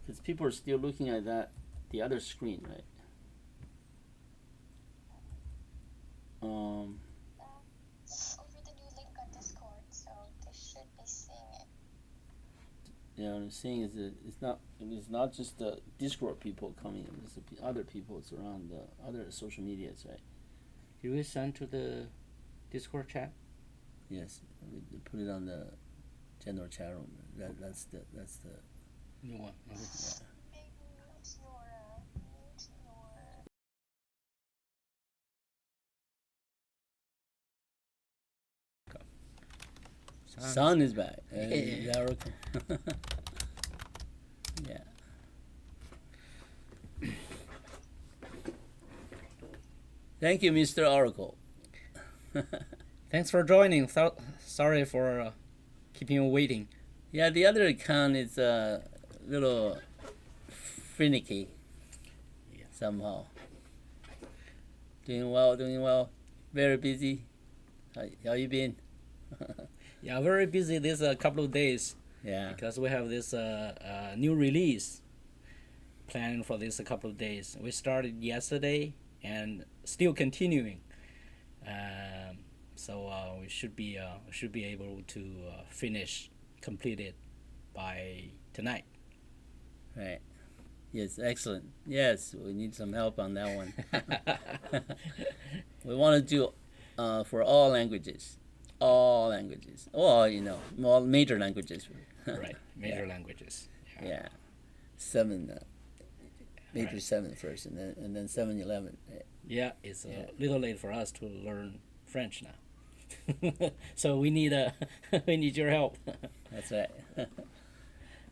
Because people are still looking at the other screen, right? Over the new link on Discord, so they should be seeing it. Yeah, what I'm saying is that it's not just the Discord people coming in. There's other people around the other social medias, right? Did we send to the Discord chat? Yes, we put it on the general chat room. That's the New one. Okay. yeah. Mute your. Sun is back. Yeah. Yeah. Thank you, Mr. Oracle. Thanks for joining. Sorry for keeping you waiting. Yeah, the other account is a little finicky. Yeah. Somehow. Doing well. Very busy. How you been? Yeah, very busy this couple of days. Yeah. Because we have this new release planned for this couple of days. We started yesterday and still continuing. So we should be able to complete it by tonight. Right. Yes, excellent. Yes, we need some help on that one. We want to do for all languages. All languages. Well, all major languages. Right, major languages. Yeah. 7, major Right. 7 first, and then 7, 11. Yeah, it's a little late for us to learn French now. So we need we need your help. That's right.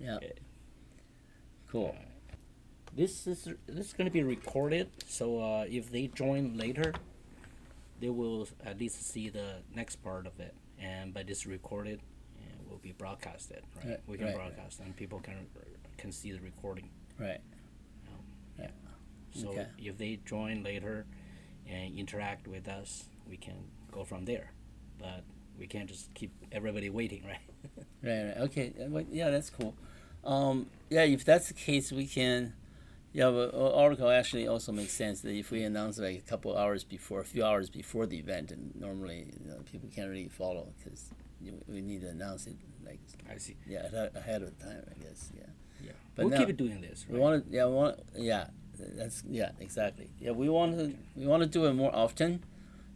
Yeah. Okay. Cool. This is going to be recorded, so if they join later, they will at least see the next part of it. And but it's recorded and will be broadcasted. Right? We can broadcast, and people can see the recording. Right. Yeah. So Okay. if they join later and interact with us, we can go from there. But we can't just keep everybody waiting, right? Right. Okay. Yeah, that's cool. Yeah, if that's the case, we can. Yeah, but article actually also makes sense that if we announce like a few hours before the event, and normally people can't really follow because we need to announce it like. I see. Yeah, ahead of time, I guess. Yeah. Yeah. But We'll now, keep doing this. Right? We want to. Yeah. Exactly. Yeah, we want to do it more often.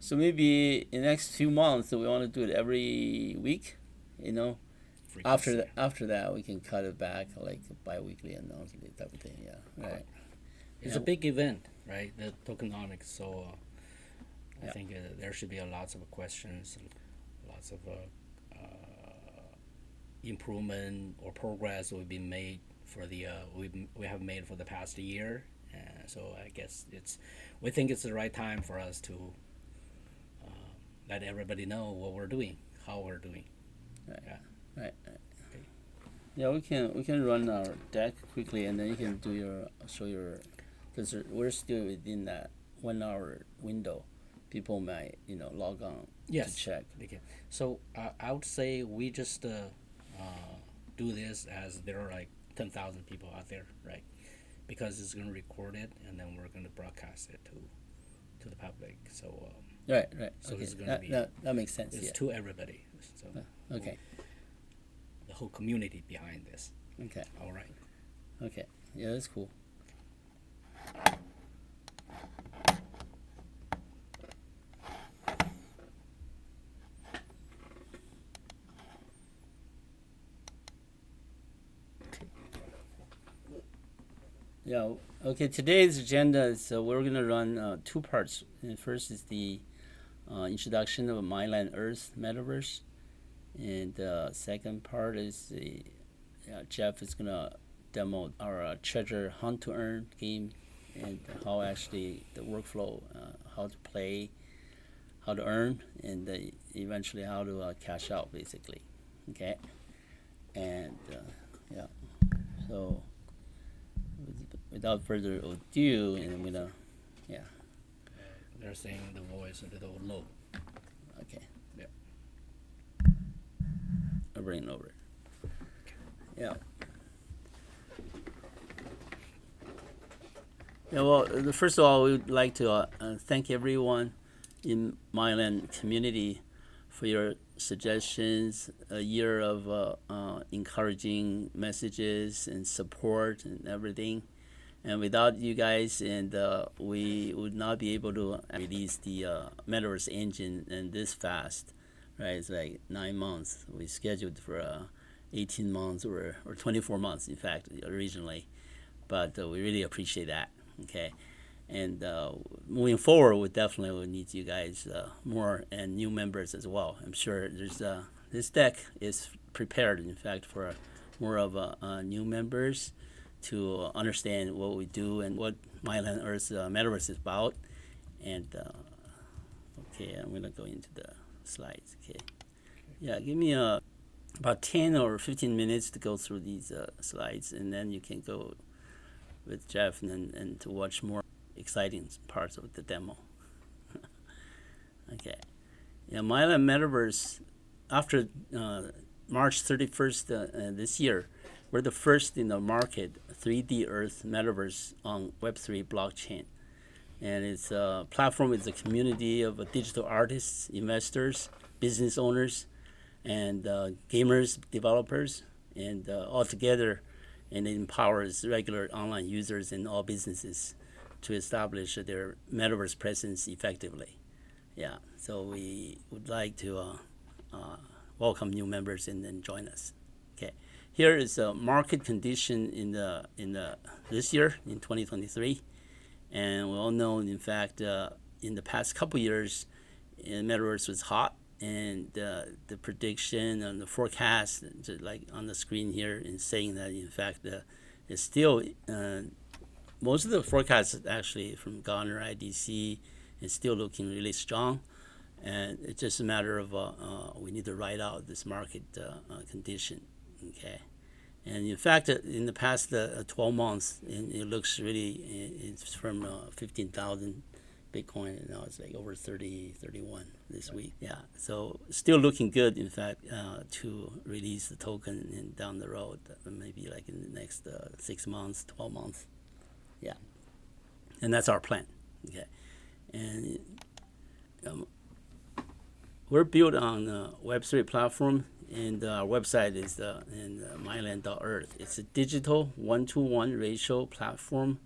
So maybe in the next few months, we want to do it every week. Frequency. After that, we can cut it back like bi-weekly announcement type of thing. Yeah, right. It's a big event, right? The tokenomics. So I Yeah. think there should be lots of questions, lots of improvement or progress will be made for the we have made for the past year. So I guess we think it's the right time for us to let everybody know what we're doing, how we're doing. Right. Yeah. Right. Yeah, we can run our deck quickly, and then you can show your, because we're still within that 1 hour window. People might log on Yes. to check. Okay. So I would say we just do this as there are like 10,000 people out there, right? Because it's going to record it, and then we're going to broadcast it to the public. So Right. So Okay. it's gonna be- that makes sense. it's Yeah. to everybody. So Okay. the whole community behind this. Okay. All right. Okay. Yeah, that's cool. Yeah. Okay. Today's agenda is we're gonna run 2 parts. And first is the introduction of MyLand.Earth Metaverse, and second part is Jeff is gonna demo our treasure hunt-to-earn game, and how actually the workflow, how to play, how to earn, and eventually how to cash out, basically. Okay. And yeah. So without further ado, and I'm gonna, yeah. They're saying the voice a little low. Okay. Yeah. I'll bring it over. Yeah. Yeah, well, first of all, we would like to thank everyone in MyLand community for your suggestions, a year of encouraging messages and support and everything. And without you guys, and we would not be able to release the Metaverse engine and this fast, right? It's like 9 months. We scheduled for 18 months or 24 months, in fact, originally. But we really appreciate that. Okay, and moving forward, we definitely will need you guys more and new members as well. I'm sure there's this deck is prepared, in fact, for more of new members to understand what we do and what MyLand.Earth Metaverse is about. And okay, I'm gonna go into the slides. Okay, yeah, give me about 10 or 15 minutes to go through these slides, and then you can go with Jeff and to watch more exciting parts of the demo. Okay. Yeah, MyLand Metaverse, after March 31st this year, we're the first in the market 3D Earth Metaverse on Web3 blockchain. And its platform is a community of digital artists, investors, business owners, and gamers, developers, and all together, and it empowers regular online users and all businesses to establish their metaverse presence effectively. Yeah, so we would like to welcome new members and join us. Okay, here is a market condition in the this year in 2023, and we all know, in fact, in the past couple years, metaverse was hot, and the prediction and the forecast, like on the screen here, is saying that, in fact, it's still most of the forecasts actually from Gartner IDC is still looking really strong, and it's just a matter of we need to ride out this market condition. Okay, and in fact, in the past 12 months, it looks really, it's from 15,000 Bitcoin, and now it's like over 30, 31 this week. Yeah, so still looking good, in fact, to release the token in, down the road, maybe like in the next 6 months, 12 months. Yeah, and that's our plan. Okay, and we're built on a Web3 platform, and our website is MyLand.Earth. It's a digital 1-to-1 ratio platform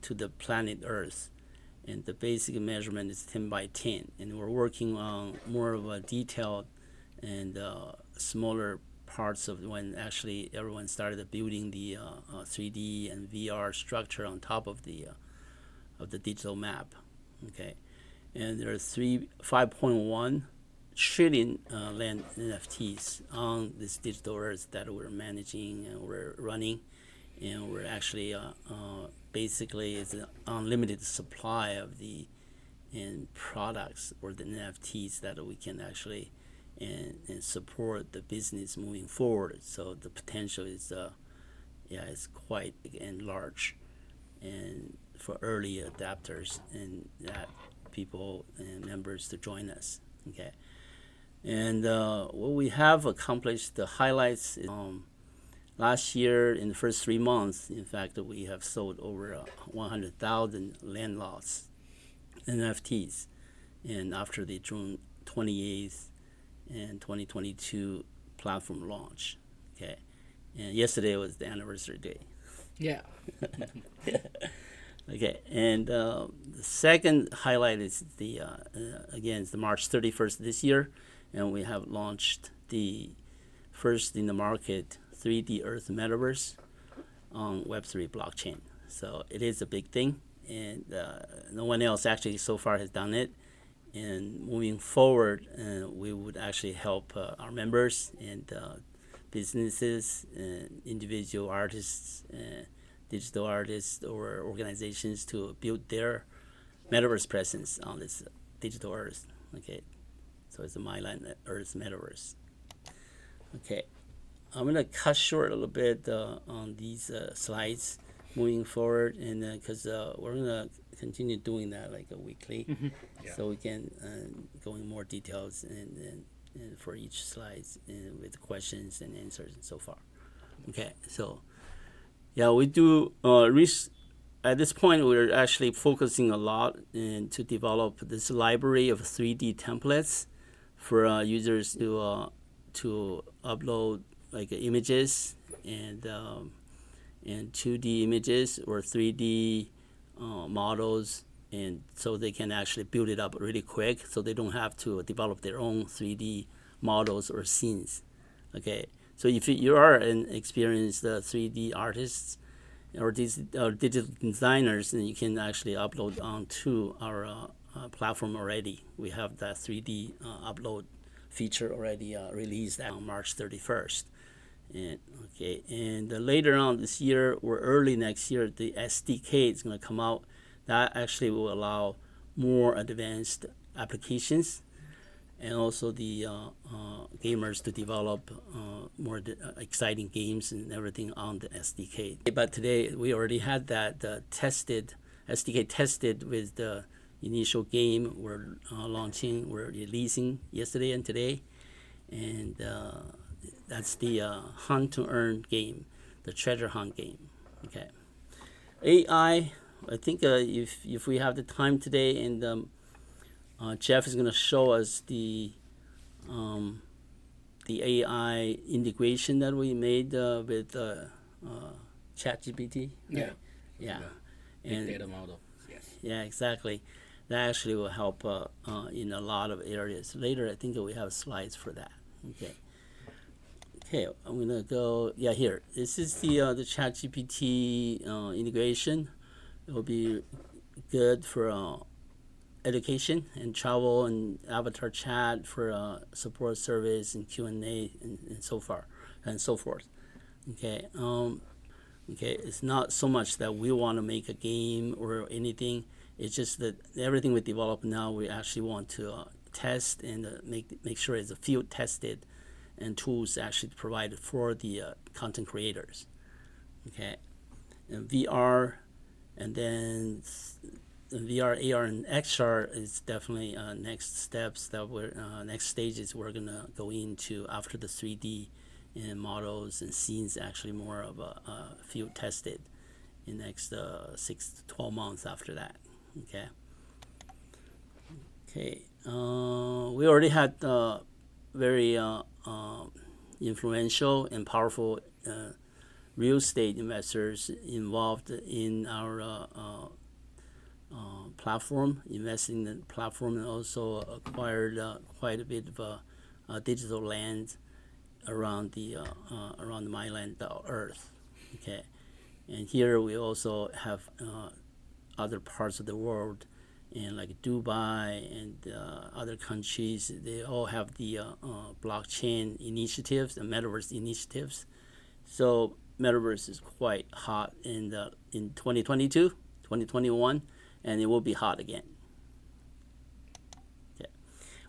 to the planet Earth. And the basic measurement is 10 by 10. And we're working on more of a detailed and smaller parts of when actually everyone started building the 3D and VR structure on top of the digital map. Okay, and there are 5.1 trillion land NFTs on this digital Earth that we're managing and we're running, and we're actually basically it's an unlimited supply of the products or the NFTs that we can actually and support the business moving forward. So the potential is is quite big and large, and for early adapters and that people and members to join us. Okay, and what we have accomplished, the highlights. Last year, in the first 3 months, in fact, we have sold over 100,000 land lots, NFTs, and after the June 28th and 2022 platform launch. Okay, and yesterday was the anniversary day. Yeah. Okay, and the second highlight is the again, it's the March 31st this year, and we have launched the first in the market 3D Earth Metaverse on Web3 blockchain. So it is a big thing, and no one else actually so far has done it. And moving forward, we would actually help our members and businesses and individual artists, digital artists or organizations to build their metaverse presence on this digital Earth. Okay, so it's the MyLand.Earth Metaverse. Okay. I'm gonna cut short a little bit on these slides moving forward, and because we're gonna continue doing that like a weekly, so we can go in more details and for each slides and with questions and answers and so far. Okay, so yeah, we do at this point, we're actually focusing a lot to develop this library of 3D templates for users to upload like images and 2D images or 3D models, and so they can actually build it up really quick, so they don't have to develop their own 3D models or scenes. Okay, so if you are an experienced 3D artist or these digital designers, then you can actually upload onto our platform already. We have that 3D upload feature already released on March 31st. And later on this year or early next year, the SDK is going to come out. That actually will allow more advanced applications and also the gamers to develop more exciting games and everything on the SDK. But today we already had that SDK tested with the initial game we're releasing yesterday and today, and that's the Hunt-to-Earn game, the treasure hunt game. Okay, AI. I think if we have the time today, and Jeff is going to show us the AI integration that we made with ChatGPT. Yeah. Yeah. Big And data model. Yes. yeah, exactly. That actually will help in a lot of areas. Later, I think we have slides for that. Okay. Okay, I'm gonna go. Yeah, here. This is the ChatGPT integration. It will be good for education and travel and avatar chat for support service and Q&A and so far and so forth. Okay. Okay. It's not so much that we want to make a game or anything. It's just that everything we develop now, we actually want to test and make sure it's field tested and tools actually provided for the content creators. Okay. And VR, and then VR, AR, and XR is definitely next steps that we're next stages we're gonna go into after the 3D and models and scenes actually more of a field tested in the next 6 to 12 months after that. Okay. Okay. We already had very influential and powerful real estate investors involved in our platform, investing in the platform, and also acquired quite a bit of digital land around the MyLand.Earth. Okay, and here we also have other parts of the world, and like Dubai and other countries. They all have the blockchain initiatives and metaverse initiatives. So metaverse is quite hot in 2022, 2021, and it will be hot again. Okay.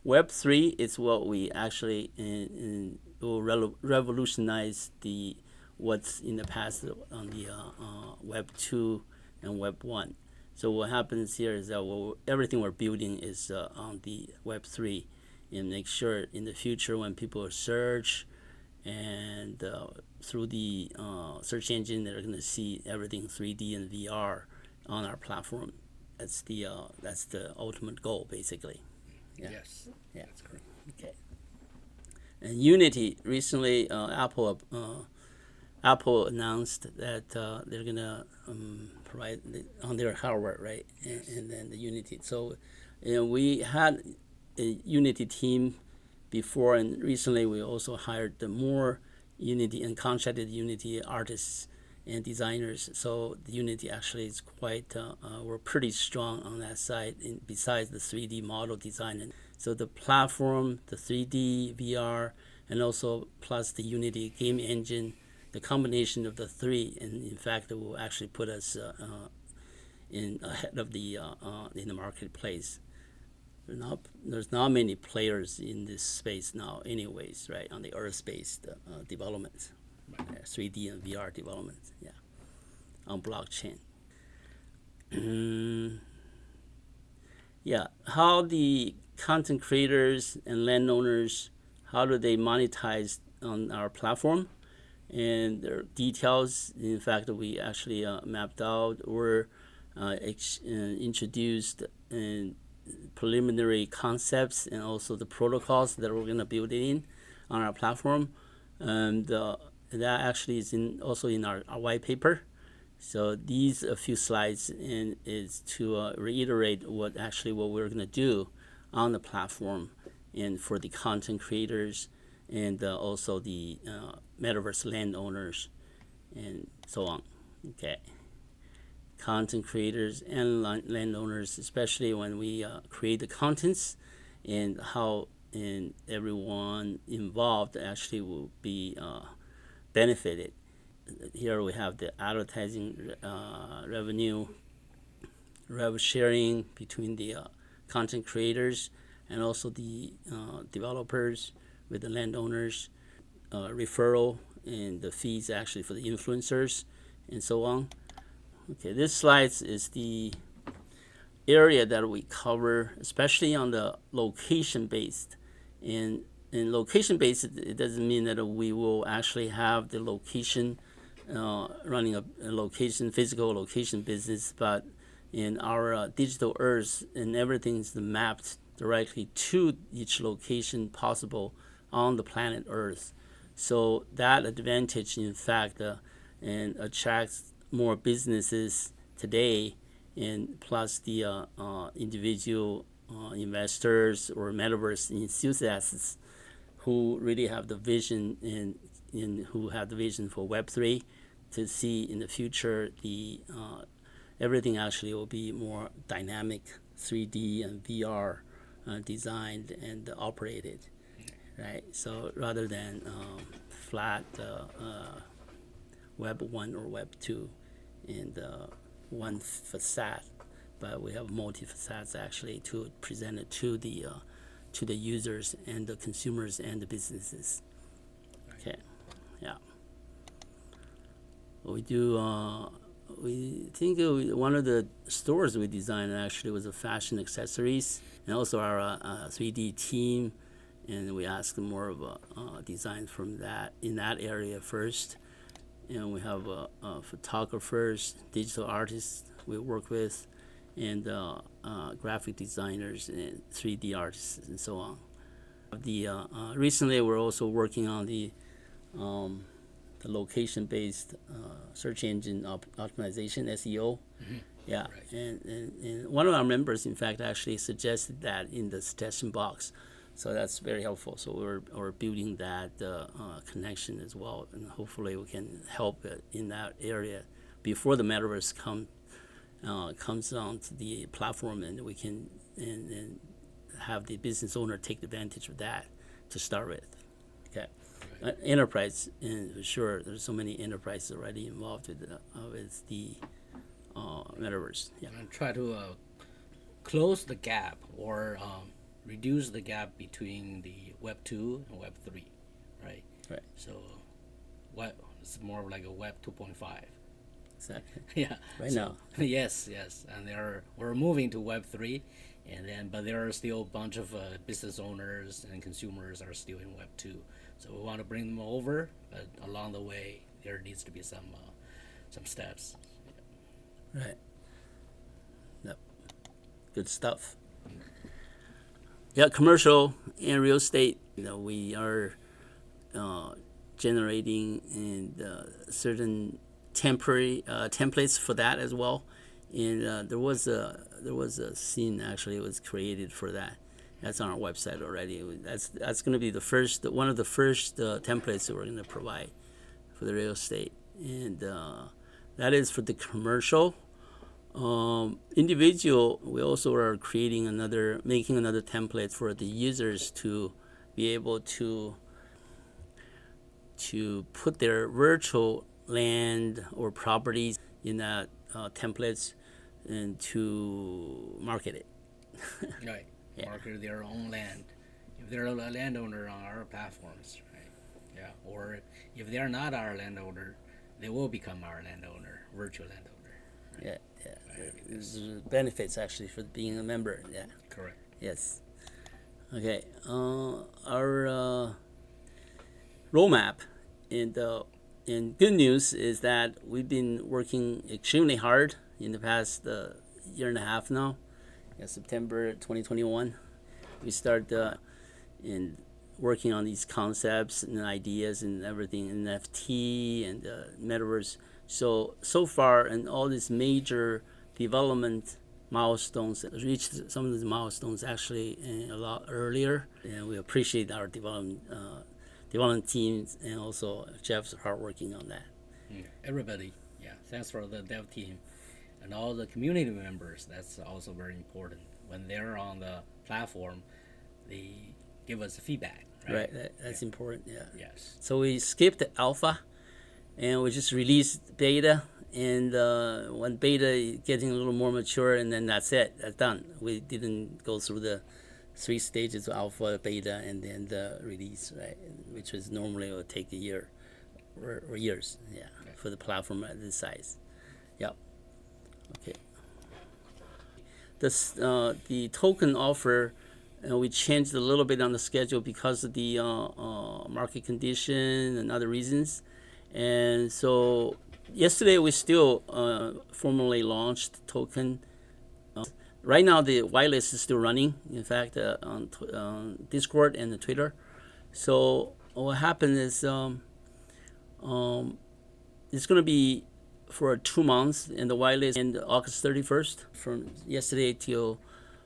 Web3 is what we actually will revolutionize what's in the past on the Web 2 and Web 1. So what happens here is that everything we're building is on the Web 3, and make sure in the future when people search and through the search engine, they're going to see everything 3D and VR on our platform. That's the ultimate goal, basically. Yeah. Yes. Yeah. That's correct. Okay. And Unity recently, Apple announced that they're gonna provide on their hardware, right? Yes. And then the Unity. So, we had a Unity team before, and recently we also hired the more Unity and contracted Unity artists and designers. So the Unity actually is quite, we're pretty strong on that side. Besides the 3D model design, and so the platform, the 3D VR, and also plus the Unity game engine. The combination of the three, and in fact, it will actually put us in ahead of in the marketplace. There's not many players in this space now, anyways, right? On the Earth-based development, 3D and VR development, yeah, on blockchain. Yeah, how the content creators and landowners, how do they monetize on our platform? And their details, in fact, we actually mapped out or introduced preliminary concepts and also the protocols that we're going to build in on our platform. And that actually is also in our white paper. So these a few slides and is to reiterate what we're going to do on the platform and for the content creators and also the metaverse landowners and so on. Okay. Content creators and landowners, especially when we create the contents, and how and everyone involved actually will be benefited. Here we have the advertising revenue sharing between the content creators and also the developers with the landowners, referral and the fees actually for the influencers and so on. Okay, this slide is the area that we cover, especially on the location based. And in location based, it doesn't mean that we will actually have the location running a location, physical location business, but in our digital Earth, and everything's mapped directly to each location possible on the planet Earth. So that advantage, in fact, and attracts more businesses today, and plus the individual investors or metaverse enthusiasts who really have the vision and who have the vision for Web3 to see in the future the everything actually will be more dynamic, 3D and VR designed and operated, right? So rather than flat Web 1 or Web 2 and one facade, but we have multi facades actually to present it to the users and the consumers and the businesses. Okay, yeah. We do. We think one of the stores we designed actually was a fashion accessories, and also our 3D team, and we asked more of a design from that in that area first. And we have photographers, digital artists we work with, and graphic designers and 3D artists and so on. Recently we're also working on the location-based search engine optimization (SEO). Mm-hmm. Yeah, Right. and one of our members, in fact, actually suggested that in the suggestion box. So that's very helpful. So we're building that connection as well, and hopefully we can help in that area before the metaverse comes onto the platform, and we can and have the business owner take advantage of that to start with. Okay, Right. Enterprise, and for sure, there's so many enterprises already involved with the metaverse. Yeah. And try to close the gap or reduce the gap between the Web 2 and Web 3, right? Right. So what it's more of like a Web 2.5. Exactly. Yeah. Right so, now. yes, and we're moving to Web 3, but there are still a bunch of business owners and consumers are still in Web 2. So we want to bring them over, but along the way there needs to be some steps. Right. Yep. Good stuff. Yeah, commercial and real estate. We are generating and certain temporary templates for that as well. And there was a scene actually was created for that. That's on our website already. That's going to be one of the first templates that we're going to provide for the real estate, and that is for the commercial. Individual, we also are making another template for the users to be able to put their virtual land or properties in that templates and to market it. Right. Yeah. Market their own land. If they're a landowner on our platforms, right? Yeah. Or if they're not our landowner, they will become our landowner, virtual landowner. Yeah, yeah. There's benefits actually for being a member. Yeah. Correct. Yes. Okay. Our roadmap, and and good news is that we've been working extremely hard in the past year and a half now. September 2021, we started in working on these concepts and ideas and everything, NFT and Metaverse. So far, and all these major development milestones reached some of these milestones actually a lot earlier, and we appreciate our development teams and also Jeff's hard working on that. Everybody, yeah. Thanks for the dev team and all the community members. That's also very important. When they're on the platform, they give us feedback. Right. That's important. Yeah. Yes. So we skipped alpha, and we just released beta. And when beta getting a little more mature, and then that's it. That's done. We didn't go through the 3 stages of alpha, beta, and then the release, right? Which is normally will take a year or years, yeah, for the platform at this size. Yeah. Okay. The token offer, we changed a little bit on the schedule because of the market condition and other reasons. And so yesterday we still formally launched token. Right now the whitelist is still running. In fact, on Discord and Twitter. So what happened is it's going to be for 2 months, and the whitelist end August 31st from yesterday till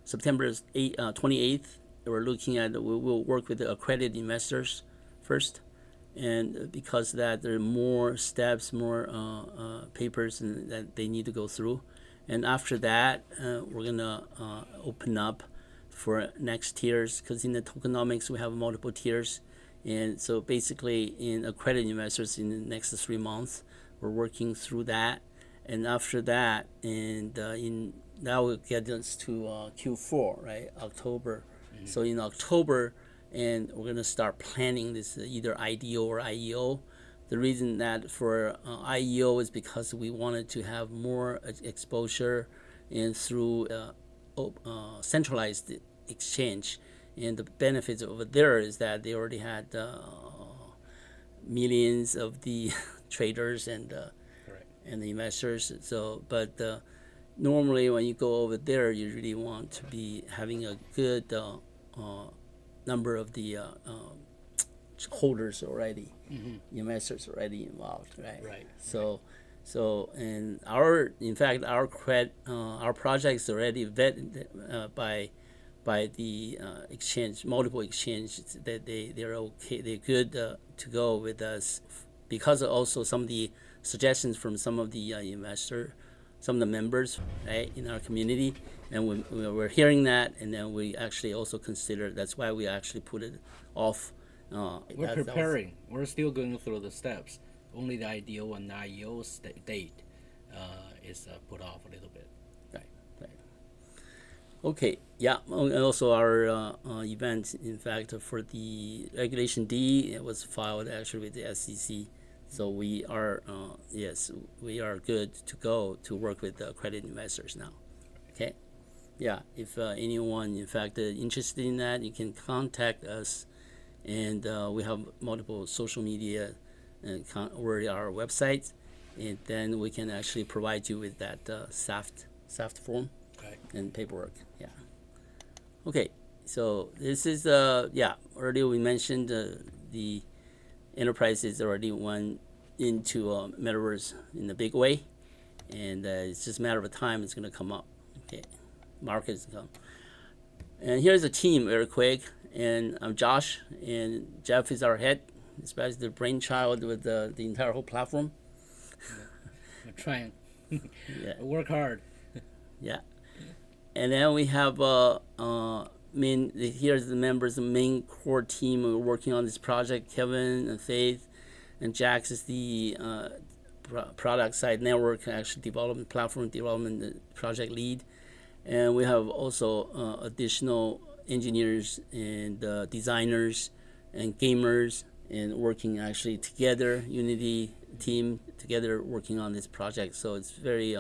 September 28th. We're looking at we will work with the accredited investors first, and because of that there are more steps, more papers that they need to go through, and after that we're gonna open up for next tiers, because in the tokenomics we have multiple tiers, and so basically in accredited investors in the next 3 months we're working through that, and after that, and that will get us to Q4, right? October. Mm-hmm. So in October, and we're gonna start planning this either IDO or IEO. The reason that for IEO is because we wanted to have more exposure and through centralized exchange. And the benefits over there is that they already had millions of the traders and the investors. So, but normally when you go over there, you really want to be having a good number of the holders already, investors already involved, right? Right. So, and in fact, our project is already vetted by the exchange, multiple exchanges, that they're okay, they're good to go with us, because of also some of the suggestions from some of the some of the members, right, in our community, and we're hearing that, and then we actually also consider, that's why we actually put it off. We're preparing. We're still going through the steps. Only the IDO and IEO date is put off a little bit. Right. Okay. Yeah. And also our event, in fact, for the Regulation D, it was filed actually with the SEC. So we are, yes, we are good to go to work with the accredited investors now. Okay. Yeah. If anyone, in fact, interested in that, you can contact us. And we have multiple social media or our website, and then we can actually provide you with that SAFT form and paperwork. Yeah. Okay. So this is earlier we mentioned the enterprises already went into Metaverse in a big way, and it's just a matter of time it's going to come up. Okay. Markets come. And here's a team very quick. And I'm Josh, and Jeff is our head, especially the brainchild with the entire whole platform. We're trying. Yeah. Work hard. Yeah. And then we have here's the members, the main core team who are working on this project: Kevin and Faith, and Jax is the product side network, actually development, platform development project lead. And we have also additional engineers and designers and gamers, and working actually together, Unity team together working on this project. So it's very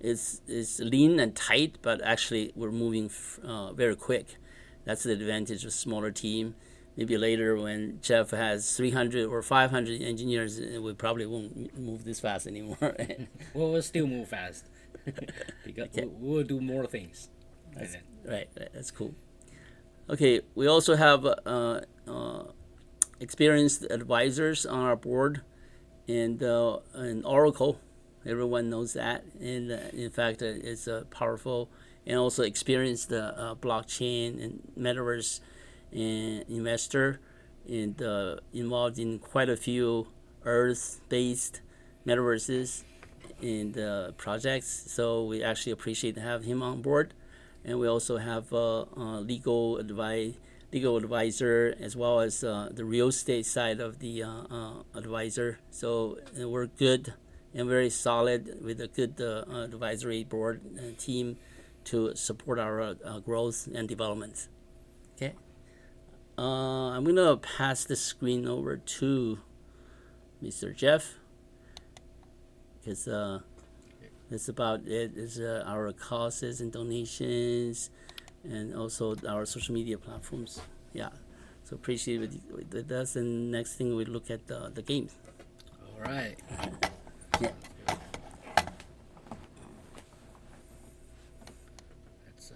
it's lean and tight, but actually we're moving very quick. That's the advantage of smaller team. maybe later when Jeff has 300 or 500 engineers, we probably won't move this fast anymore. We'll still move fast because Okay. we'll do more things. That's, right, that's cool. Okay, we also have experienced advisors on our board, and Oracle. Everyone knows that, and in fact, it's a powerful and also experienced blockchain and metaverse and investor, and involved in quite a few Earth-based metaverses and projects. So we actually appreciate to have him on board, and we also have legal advisor, as well as the real estate side of the advisor. So we're good and very solid with a good advisory board and team to support our growth and development. Okay. I'm gonna pass the screen over to Mr. Jeff, because that's about it. Is our causes and donations, and also our social media platforms. Yeah, so appreciate it with us. And next thing we look at the games. All right. Yeah. Let's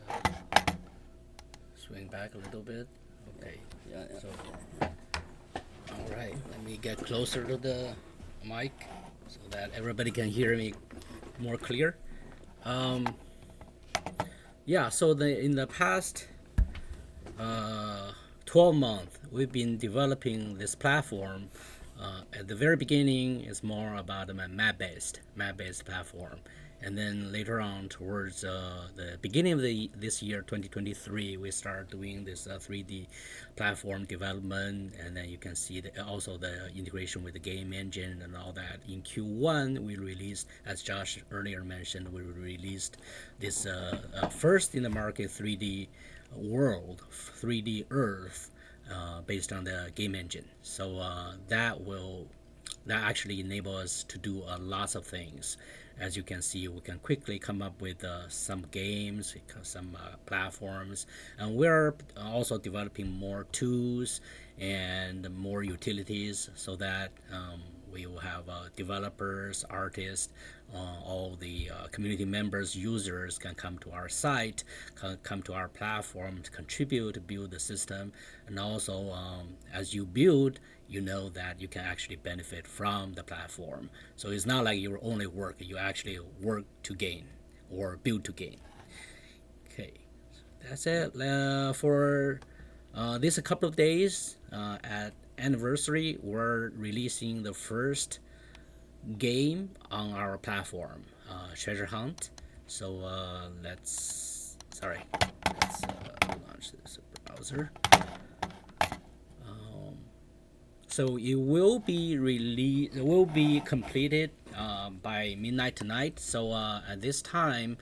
swing back a little bit. Okay. Yeah. So, all right. Let me get closer to the mic so that everybody can hear me more clear. Yeah. So in the past 12 months, we've been developing this platform. At the very beginning, it's more about a map-based platform, and then later on, towards the beginning of this year, 2023, we start doing this 3D platform development, and then you can see also the integration with the game engine and all that. In Q1, we released, as Josh earlier mentioned, we released this first in the market 3D world, 3D Earth, based on the game engine. So that actually enable us to do lots of things. As you can see, we can quickly come up with some games, some platforms, and we're also developing more tools and more utilities so that we will have developers, artists, all the community members, users can come to our site, come to our platform to contribute, to build the system, and also as you build, you know that you can actually benefit from the platform. So it's not like you only work, you actually work to gain or build to gain. Okay, that's it for this couple of days. At anniversary, we're releasing the first game on our platform, Treasure Hunt. So let's launch this browser. So it will be released. It will be completed by midnight tonight. So at this time,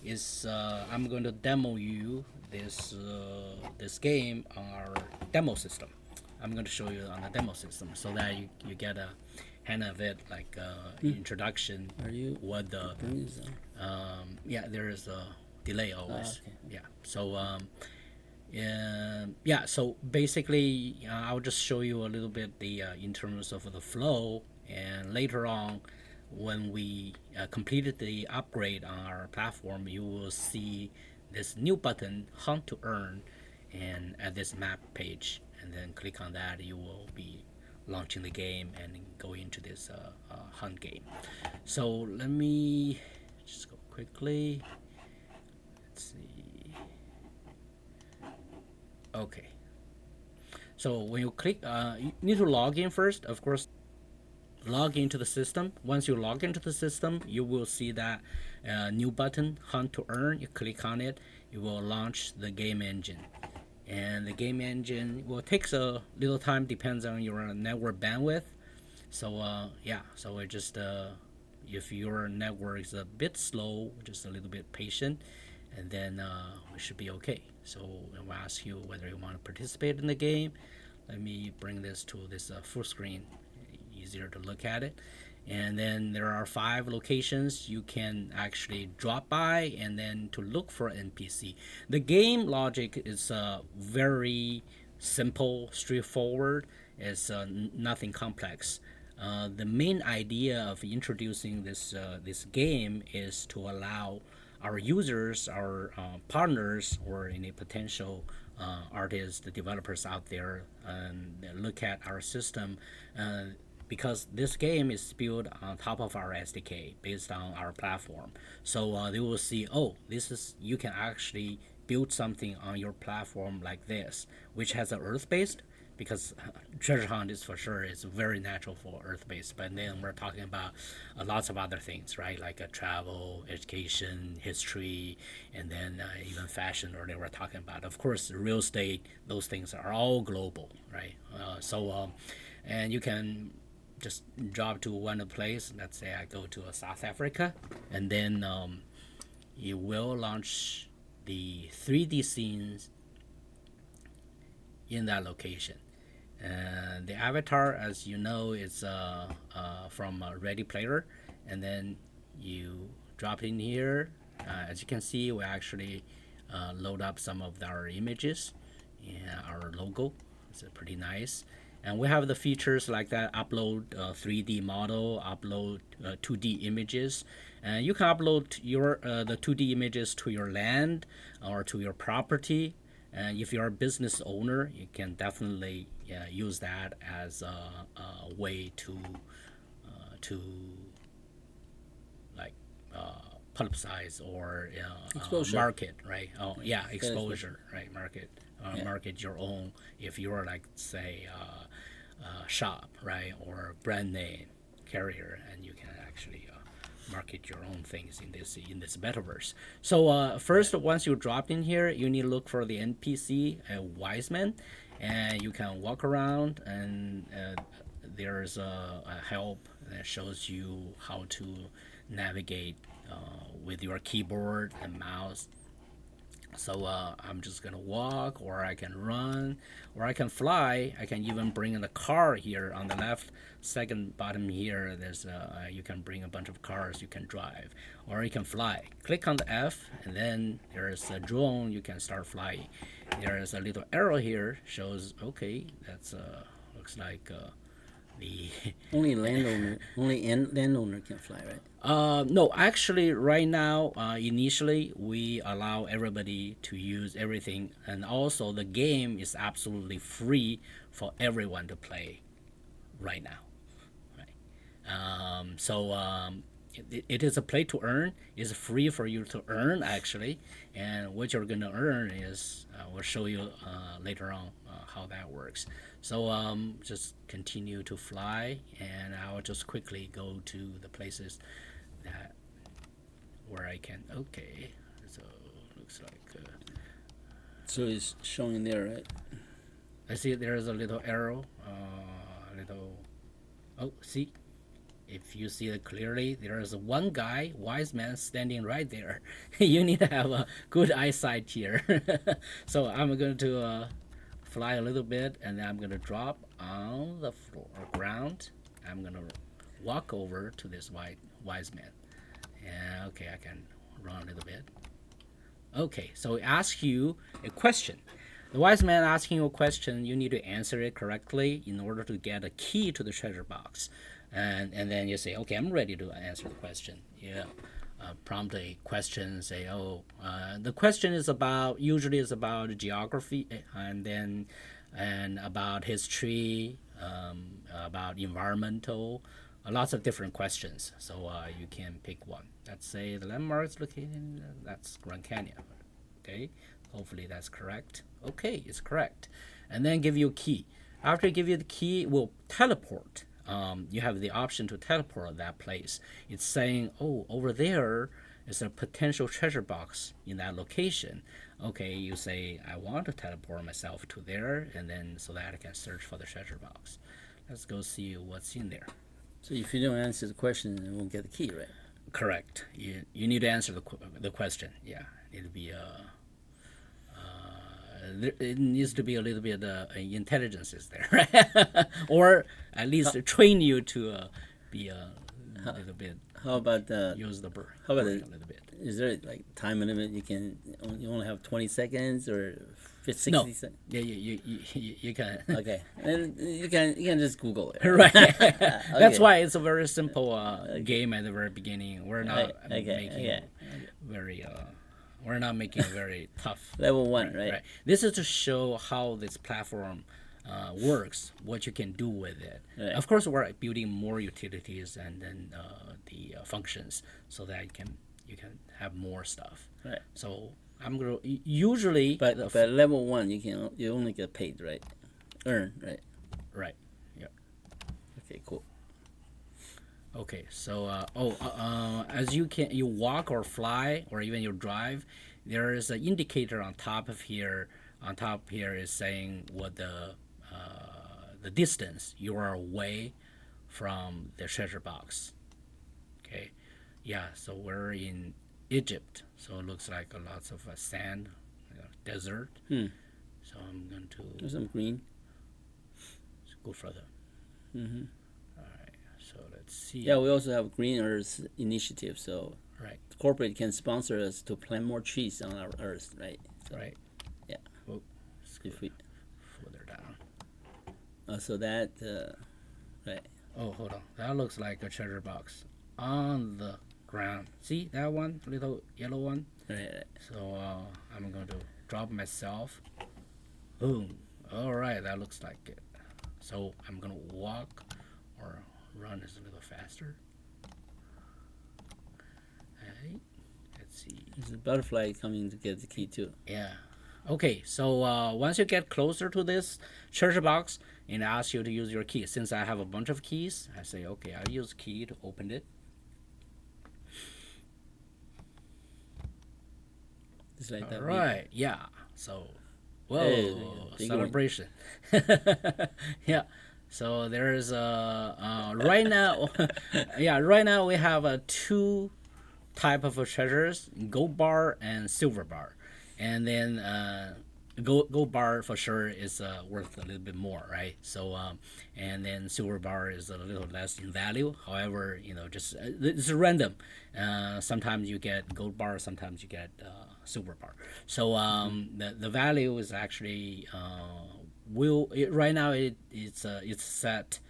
I'm going to demo you this game on our demo system. I'm going to show you on the demo system so that you get a hand of it, like introduction. Are you? What the? Yeah, there is a delay always. Okay. Yeah. So yeah, so basically I'll just show you a little bit the in terms of the flow, and later on when we completed the upgrade on our platform, you will see this new button, Hunt to Earn, and at this map page, and then click on that, you will be launching the game and go into this hunt game. So let me just go quickly. Let's see. Okay. So when you click, you need to log in first, of course. Log into the system. Once you log into the system, you will see that new button, Hunt to Earn. You click on it, it will launch the game engine. And the game engine will take a little time, depends on your network bandwidth. So yeah, so it just if your network is a bit slow, just a little bit patient, and then we should be okay. So I'll ask you whether you want to participate in the game. Let me bring this to this full screen, easier to look at it. And then there are 5 locations you can actually drop by and then to look for NPC. The game logic is very simple, straightforward. It's nothing complex. The main idea of introducing this game is to allow our users, our partners, or any potential artists, the developers out there, look at our system. Because this game is built on top of our SDK based on our platform. So they will see, oh, this is, you can actually build something on your platform like this, which has an Earth-based, because treasure hunt is for sure is very natural for Earth-based. But then we're talking about lots of other things, right? Like travel, education, history, and then even fashion, or they were talking about. Of course, real estate, those things are all global, right? And you can just drop to one place. Let's say I go to South Africa, and then you will launch the 3D scenes in that location. And the avatar, as you know, is from Ready Player, and then you drop in here. As you can see, we actually load up some of our images, and our logo. It's pretty nice. And we have the features like that: upload 3D model, upload 2D images, and you can upload your the 2D images to your land or to your property. And if you're a business owner, you can definitely use that as a way to like publicize or market, right? Oh yeah, exposure, right? Market your own. If you're like say shop, right, or brand name carrier, and you can actually market your own things in this metaverse. So first, once you drop in here, you need to look for the NPC wise man, and you can walk around, and there's a help that shows you how to navigate with your keyboard and mouse. So I'm just gonna walk, or I can run, or I can fly. I can even bring in a car here on the left second bottom here. There's you can bring a bunch of cars you can drive, or you can fly. Click on the F, and then there's a drone. You can start flying. There is a little arrow here shows. Okay, that's looks like the Only landowner can fly, right? no, actually, right now, initially, we allow everybody to use everything, and also the game is absolutely free for everyone to play right now. Right? It is a play to earn. It's free for you to earn, actually, and what you're gonna earn is we'll show you later on how that works. So just continue to fly, and I'll just quickly go to the places that where I can. Okay, so looks like So it's showing there, right? I see there's a little arrow, little. Oh, see, if you see it clearly, there is one guy, wise man, standing right there. You need to have a good eyesight here. So I'm going to fly a little bit, and then I'm going to drop on the floor ground. I'm going to walk over to this wise man. Yeah, okay, I can run a little bit. Okay, so it asks you a question. The wise man asking you a question, you need to answer it correctly in order to get a key to the treasure box. And then you say, okay, I'm ready to answer the question. Yeah. Prompt a question, say, the question is usually is about geography, and about history, about environmental, lots of different questions. So you can pick one. Let's say the landmarks located, that's Grand Canyon. Okay, hopefully that's correct. Okay, it's correct. And then give you a key. After I give you the key, we'll teleport. You have the option to teleport that place. It's saying, oh, over there is a potential treasure box in that location. Okay, you say, I want to teleport myself to there, and then so that I can search for the treasure box. Let's go see what's in there. So if you don't answer the question, you won't get the key, right? Correct. You need to answer the question. Yeah, it'll be it needs to be a little bit intelligence is there, right? Or at least train you to be a little bit. How about use the how about brain a little bit? Is there like time limit? You only have 20 seconds or For 60 No. cents? Yeah, you can. Okay. And you can just Google it. Right. That's Okay. why it's a very simple game at the very beginning. We're not Okay, making very we're not making it very tough. Level 1, right? Right. This is to show how this platform works, what you can do with it. Right. Of course, we're building more utilities and then the functions so that you can have more stuff. Right. So I'm gonna usually, But level 1, you only get paid, right? Earn, right? right. Yeah. Okay, cool. Okay, so as you walk or fly or even you drive, there is an indicator on top of here. On top here is saying what the distance you are away from the treasure box. Okay, yeah. So we're in Egypt, so it looks like lots of sand, desert. So I'm going to There's some green. go further. Mm-hmm. So let's see. Yeah, we also have Green Earth initiative, so Right. corporate can sponsor us to plant more trees on our Earth, right? So, Right. Yeah. Oh, if we, further down. so that, right. Oh, hold on. That looks like a treasure box on the ground. See that one, little yellow one? Right. So I'm going to drop myself. Boom. All right, that looks like it. So I'm going to walk or run is a little faster. Hey, let's see. There's a butterfly coming to get the key too. Yeah. Okay, so once you get closer to this treasure box and ask you to use your key, since I have a bunch of keys, I say, okay, I'll use key to open it. Just like All that. right, yeah. So, whoa, Hey, big celebration. Yeah. So there's right now, yeah, right now we have two type of treasures: gold bar and silver bar, and then gold bar for sure is worth a little bit more, right? So and then silver bar is a little less in value. However, just it's random. Sometimes you get gold bar, sometimes you get silver bar. So the value is actually right now it's set.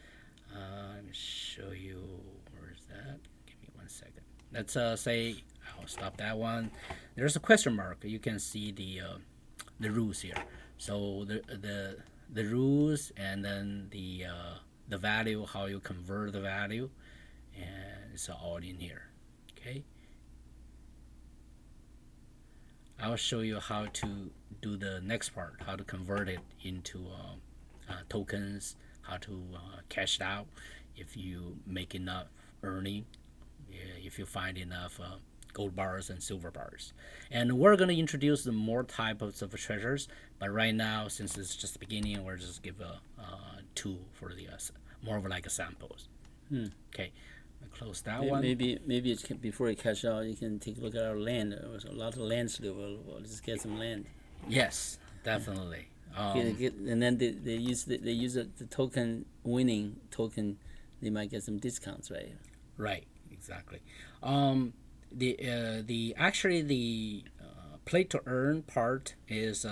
Let me show you where's that. Give me 1 second. Let's say I'll stop that one. There's a question mark. You can see the rules here. So the rules and then the value, how you convert the value, and it's all in here. Okay. I'll show you how to do the next part, how to convert it into tokens, how to cash it out if you make enough earning, if you find enough gold bars and silver bars. And we're going to introduce more types of treasures, but right now, since it's just the beginning, we're just give a two for the more of like a samples. Okay. Close that one. Maybe it's, before you cash out, you can take a look at our land. There's a lot of land still. We'll just get some land. Yes, definitely. And then they use the token winning token. They might get some discounts, right? Right, exactly. The play to earn part is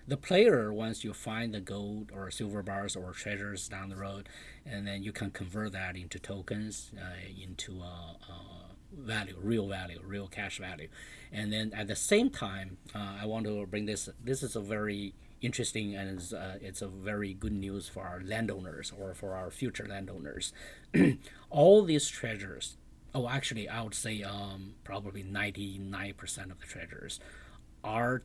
the player, once you find the gold or silver bars or treasures down the road, and then you can convert that into tokens, into real value, real cash value. And then at the same time, I want to bring this is a very interesting and it's a very good news for our landowners or for our future landowners. All these treasures, actually I would say probably 99% of the treasures are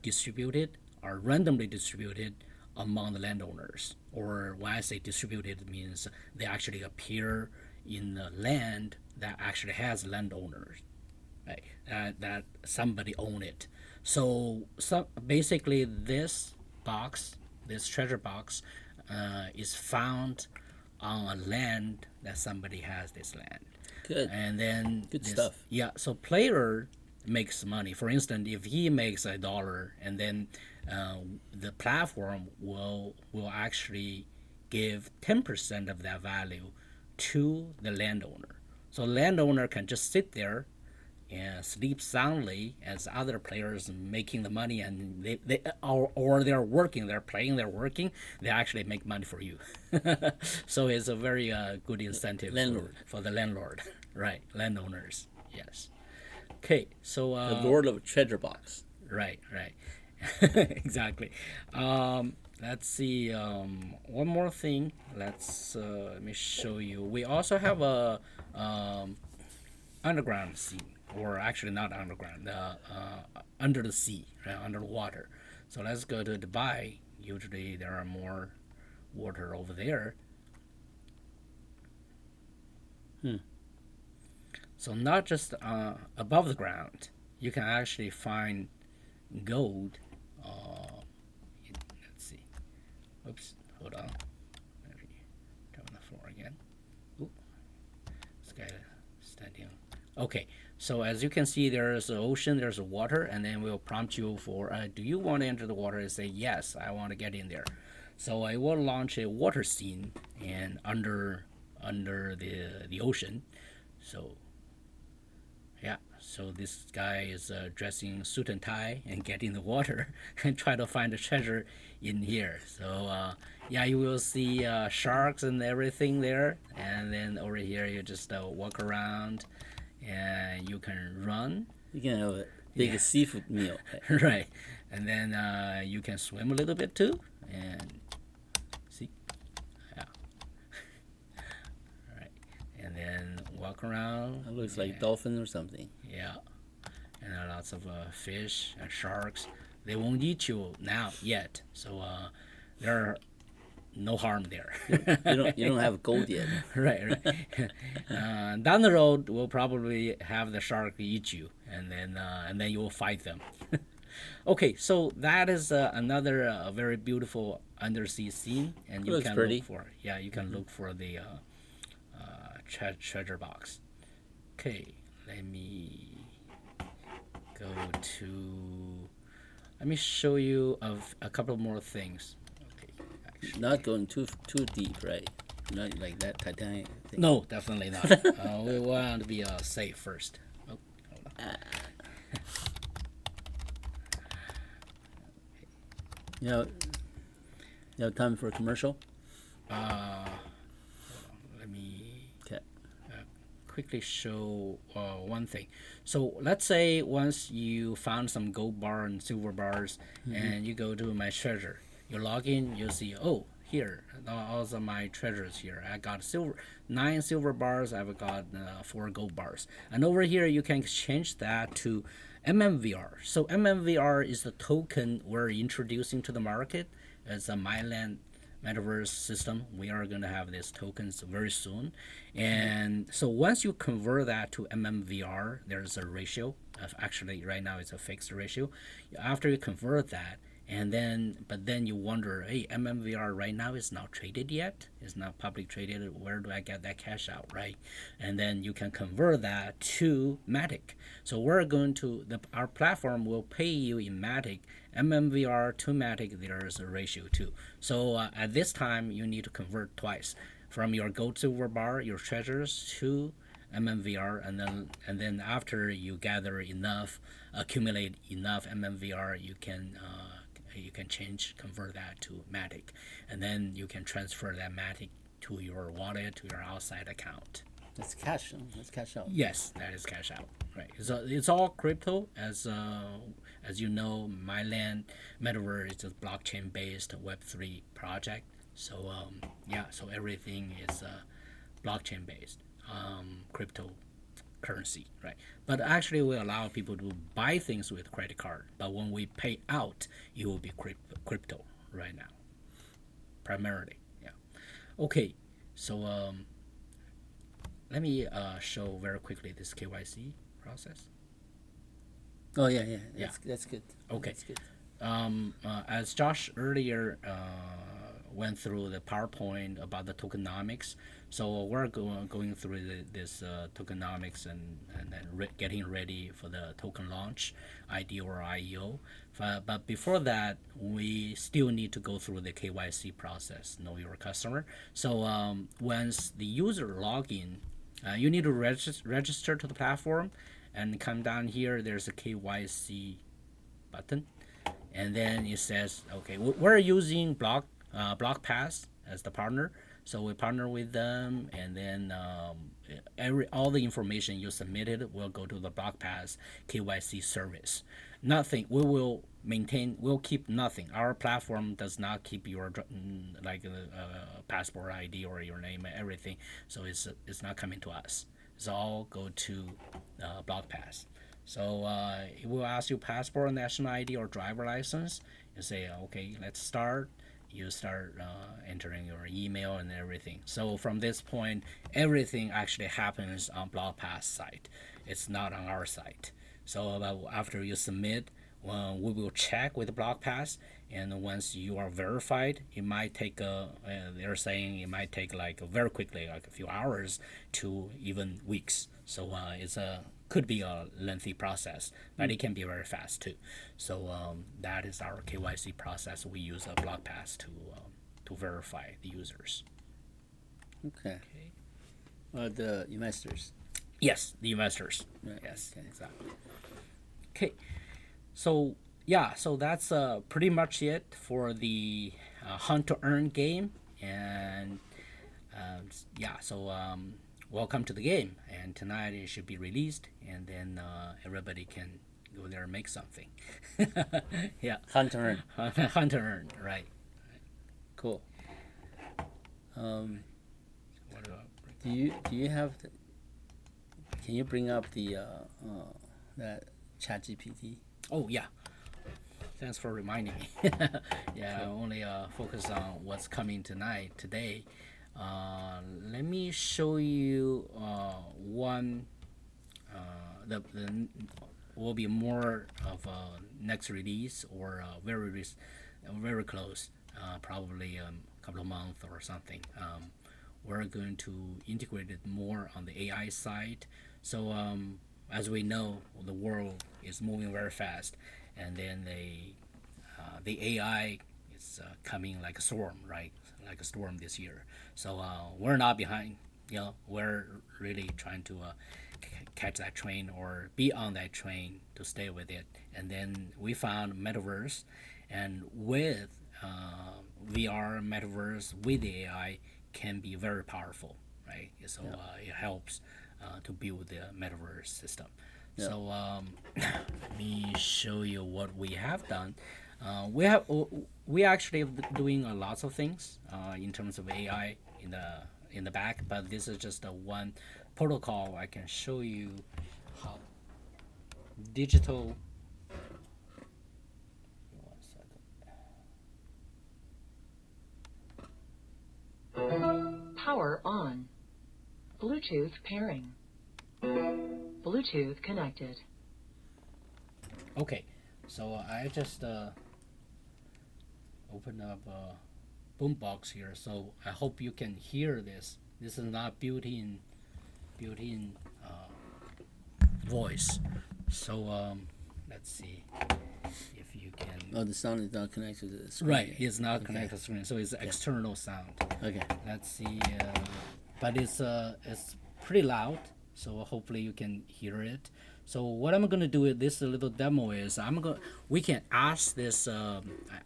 randomly distributed among the landowners. Or when I say distributed, it means they actually appear in the land that actually has landowners, right? That somebody own it. So basically this treasure box is found on a land that somebody has this land. Good. And then Good stuff. Yeah, so player makes money. For instance, if he makes $1, and then the platform will actually give 10% of that value to the landowner. So landowner can just sit there, and sleep soundly as other players making the money, and or they're working, they're playing, they're working, they actually make money for you. So it's a very good incentive Landlord. for the landlord, right? Landowners, yes. Okay, so The Lord of Treasure Box. right, exactly. Let's see. One more thing. Let me show you. We also have a underground scene, or actually not underground, under the sea, right, under the water. So let's go to Dubai. Usually there are more water over there. So not just above the ground, you can actually find gold. Let's see. Oops, hold on. Let me turn on the floor again. Oop, this guy standing. Okay, so as you can see, there's the ocean, there's the water, and then we'll prompt you for, do you want to enter the water? And say yes, I want to get in there. So I will launch a water scene and under the ocean. So yeah, so this guy is dressing suit and tie and get in the water and try to find the treasure in here. So yeah, you will see sharks and everything there, and then over here you just walk around and you can run. You can have a big seafood meal. Right, and then you can swim a little bit too, and see, yeah. All right, and then walk around. It looks like dolphin or something. Yeah, and lots of fish and sharks. They won't eat you now yet, so there are no harm there. You don't have gold yet. Right. Down the road, we'll probably have the shark eat you, and then you will fight them. Okay, so that is another very beautiful undersea scene, and you Looks can pretty. look for look for the treasure box. Okay, let me go to. Let me show you a couple more things. Okay, actually. Not going too deep, right? Not like that Titanic thing. No, definitely not. We want to be safe first. Oh, hold on. You have time for a commercial? Hold on. Let me Okay. quickly show one thing. So let's say once you found some gold bar and silver bars, and you go to my treasure, you log in, you see, oh, here, all of my treasures here. I got 9 silver bars. I've got 4 gold bars, and over here you can exchange that to MMVR. So MMVR is the token we're introducing to the market as a MyLand Metaverse system. We are going to have these tokens very soon, and so once you convert that to MMVR, there's a ratio. Actually, right now it's a fixed ratio. After you convert that, but then you wonder, hey, MMVR right now is not traded yet. It's not public traded. Where do I get that cash out, right? And then you can convert that to Matic. So we're going to our platform will pay you in Matic. MMVR to Matic, there's a ratio too. So at this time, you need to convert twice from your gold silver bar, your treasures, to MMVR, and then after you accumulate enough MMVR, you can convert that to Matic, and then you can transfer that Matic to your wallet, to your outside account. That's cash. That's cash out. Yes, that is cash out. Right. So it's all crypto. As you know, MyLand Metaverse is a blockchain-based Web3 project. So so everything is blockchain-based, cryptocurrency, right? But actually, we allow people to buy things with credit card. But when we pay out, it will be crypto right now, primarily. Yeah. Okay. So let me show very quickly this KYC process. Oh yeah. That's good. Okay. That's good. As Josh earlier went through the PowerPoint about the tokenomics, so we're going through this tokenomics and then getting ready for the token launch, IDO or IEO. But before that, we still need to go through the KYC process, know your customer. So once the user log in, you need to register to the platform, and come down here. There's a KYC button, and then it says, okay, we're using BlockPass as the partner, so we partner with them, and then all the information you submitted will go to the BlockPass KYC service. Nothing. We'll keep nothing. Our platform does not keep your passport ID or your name and everything, so it's not coming to us. It's all go to BlockPass. So it will ask you passport, national ID, or driver license. You say, okay, let's start. You start entering your email and everything. So from this point, everything actually happens on BlockPass site. It's not on our site. So after you submit, we will check with BlockPass, and once you are verified, it might take they're saying it might take like very quickly, like a few hours to even weeks. So could be a lengthy process, but it can be very fast too. So that is our KYC process. We use a BlockPass to verify the users. Okay. The investors. Yes, the investors. Right. Yes, okay. Exactly. Okay, so yeah, so that's pretty much it for the Hunt-to-Earn game, and yeah, so welcome to the game, and tonight it should be released, and then everybody can go there and make something. Yeah, Hunt-to-Earn. Hunt-to-Earn, right. Cool. What about Do you have? Can you bring up the that ChatGPT? Oh yeah, thanks for reminding me. Yeah, I only focus on what's coming today. Let me show you one. The will be more of a next release, or very close, probably a couple of months or something. We're going to integrate it more on the AI side. So as we know, the world is moving very fast, and then the AI is coming like a storm, right? Like a storm this year. So we're not behind. We're really trying to catch that train or be on that train to stay with it. And then we found Metaverse, and with VR, Metaverse with the AI can be very powerful, right? So it helps to build the Metaverse system. Yeah. So let me show you what we have done. We actually doing lots of things in terms of AI in the back, but this is just one protocol. I can show you how digital. One second. Power on. Bluetooth pairing. Bluetooth connected. Okay, so I just open up a boombox here, so I hope you can hear this. This is not built-in voice. So let's see if you can. Oh, the sound is not connected to the screen. Right, it's not connected to screen, so it's external sound. Okay. Let's see, but it's pretty loud, so hopefully you can hear it. So what I'm gonna do with this little demo is we can ask this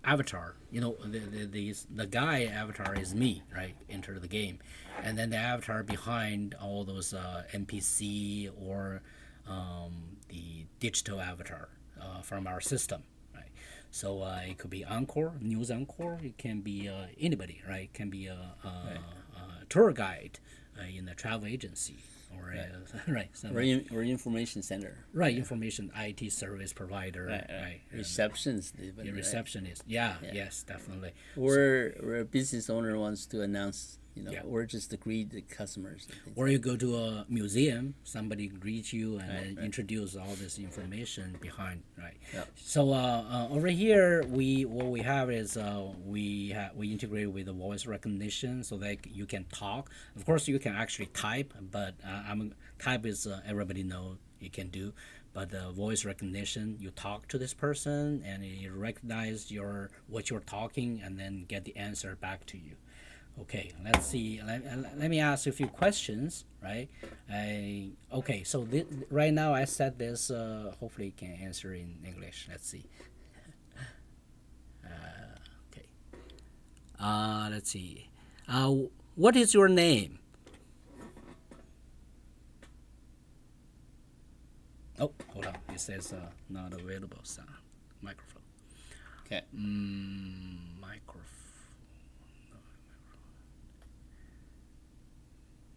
avatar. The guy avatar is me, right? Enter the game, and then the avatar behind all those NPC or the digital avatar from our system, right? So it could be Encore, news Encore. It can be anybody, right? It can be a tour guide in a travel agency, or right, or information center. Right, information IT service provider, right. Receptions. The receptionist, yes, definitely. Or a business owner wants to announce, or just to greet the customers. Or you go to a museum, somebody greets you and introduce all this information behind, right? Yep. So over here, what we have is we integrate with the voice recognition, so that you can talk. Of course, you can actually type, but type is everybody know you can do. But the voice recognition, you talk to this person, and it recognizes what you're talking, and then get the answer back to you. Okay, let's see. Let me ask you a few questions, right? Okay, so right now I said this. Hopefully, you can answer in English. Let's see. Okay. Let's see. What is your name? Oh, hold on. It says not available sound. Microphone. Okay. Microphone.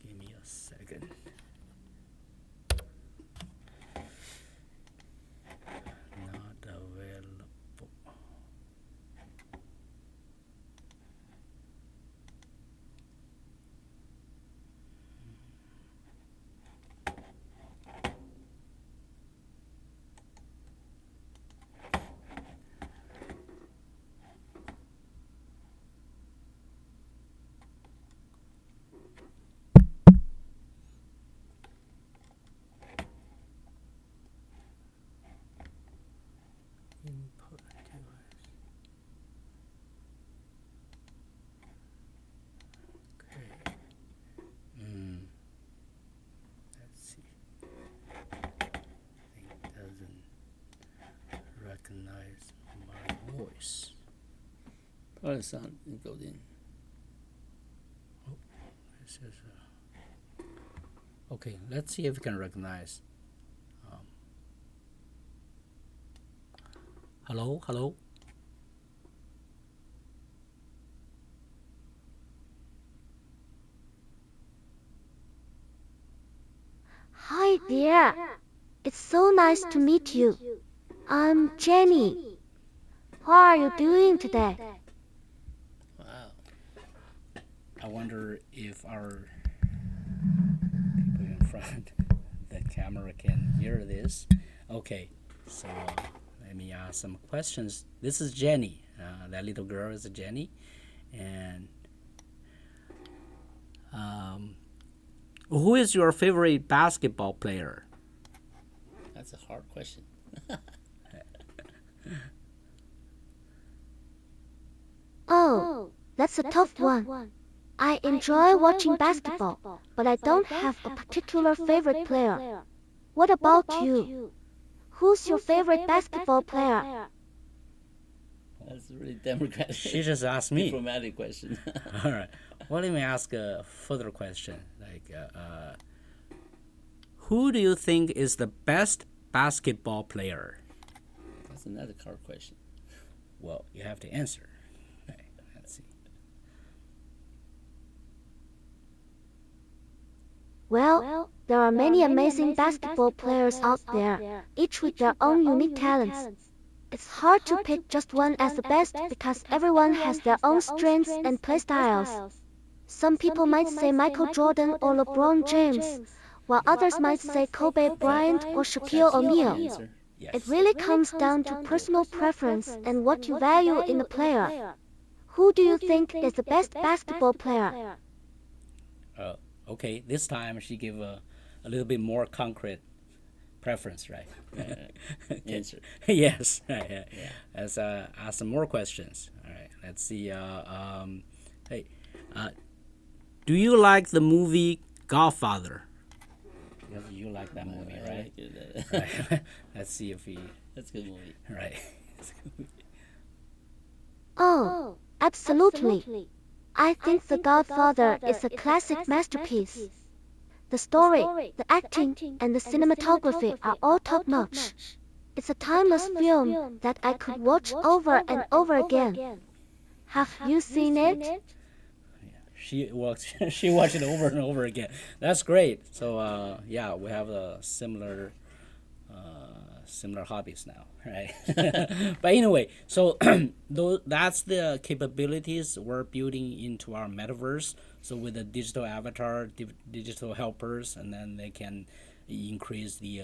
Give me a second. Not available. Input device. Okay. Let's see. I think it doesn't recognize my voice. Probably sound it goes in. This is okay. Let's see if we can recognize. Hello, hello. Hi there. It's so nice to meet you. I'm Jenny. How are you doing today? Wow. I wonder if our people in front the camera can hear this. Okay, so let me ask some questions. This is Jenny. That little girl is Jenny, and who is your favorite basketball player? That's a hard question. Oh, that's a tough one. I enjoy watching basketball, but I don't have a particular favorite player. What about you? Who's your favorite basketball player? That's a really democratic. She just asked me. Diplomatic question. All right. Well, let me ask a further question. Who do you think is the best basketball player? That's another hard question. Well, you have to answer. Okay, let's see. Well, there are many amazing basketball players out there, each with their own unique talents. It's hard to pick just one as the best because everyone has their own strengths and playstyles. Some people might say Michael Jordan or LeBron James, while others might say Kobe Bryant or Shaquille O'Neal. Answer. Yes. It really comes down to personal preference and what you value in a player. Who do you think is the best basketball player? Okay, this time she gave a little bit more concrete preference, right? Okay. Answer. Yes. Right, yeah. Let's ask some more questions. All right. Let's see. Hey, do you like the movie Godfather? Because you like that movie, I right? like it. Right. Let's see if we. That's a good movie. Right. Oh, absolutely. I think The Godfather is a classic masterpiece. The story, the acting, and the cinematography are all top-notch. It's a timeless film that I could watch over and over again. Have you seen it? She watched it over and over again. That's great. So yeah, we have a similar hobbies now, right? But anyway, so that's the capabilities we're building into our metaverse. So with the digital avatar, digital helpers, and then they can increase the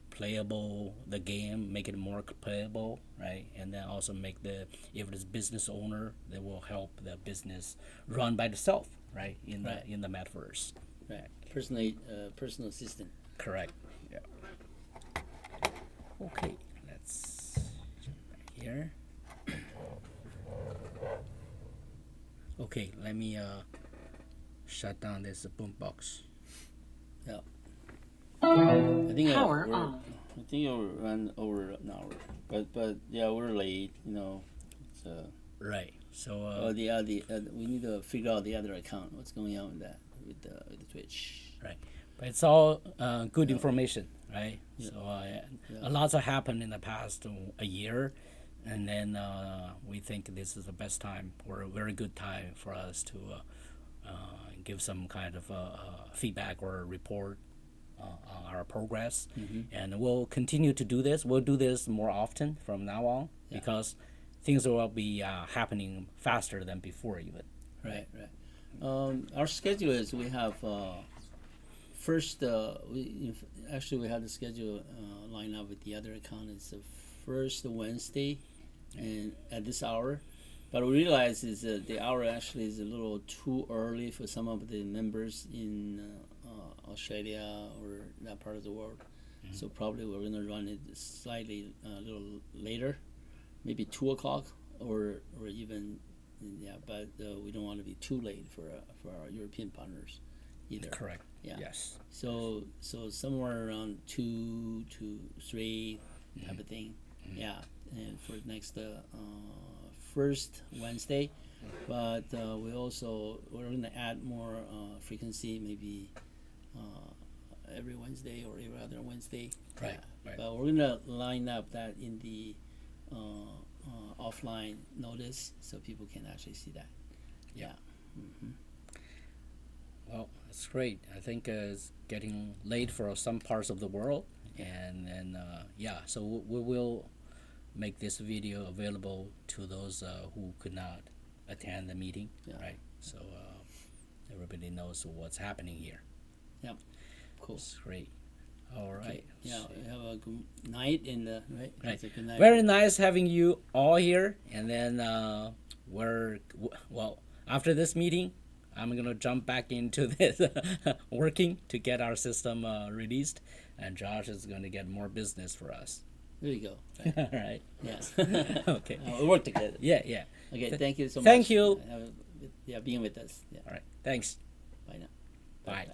playable the game, make it more playable, right? And then also make if it's business owner, they will help the business run by itself, right? In the metaverse. Right. Personal assistant. Correct. Yeah. Okay, let's jump back here. Okay, let me shut down this boombox. Yeah. I think Power we're, on. I think it'll run over an hour, but yeah, we're late. You know, it's, Right. So we need to figure out the other account. What's going on with that with the Twitch? right, but it's all good information, right? Yeah. So a lot's have happened in the past a year, and then we think this is the best time or a very good time for us to give some kind of feedback or report on our progress, and we'll continue to do this. We'll do this more often from now on because things will be happening faster than before even. Right. Our schedule is we have first. We had the schedule lined up with the other account. It's the first Wednesday, and at this hour. But we realize is that the hour actually is a little too early for some of the members in Australia or that part of the world. So probably we're gonna run it slightly a little later, maybe 2 o'clock or even But we don't want to be too late for our European partners either. Correct. Yeah. Yes. So somewhere around 2 to 3 type of thing. Yeah, and for next first Wednesday, but we're going to add more frequency, maybe every Wednesday or every other Wednesday. Right. Right. But we're going to line up that in the offline notice so people can actually see that. Yeah. Mm-hmm. Well, that's great. I think it's getting late for some parts of the world, and then so we will make this video available to those who could not attend the meeting, right? So everybody knows what's happening here. Yeah, cool. That's great. All right. Yeah, have a good night right. Right. It's a good night. Very nice having you all here, and then after this meeting, I'm gonna jump back into this working to get our system released, and Josh is gonna get more business for us. There you go. All right. Yes. Okay. We'll work together. Yeah. Okay. Thank you so much. Thank you. Being with us. Yeah. All right. Thanks. Bye now. Bye. Bye.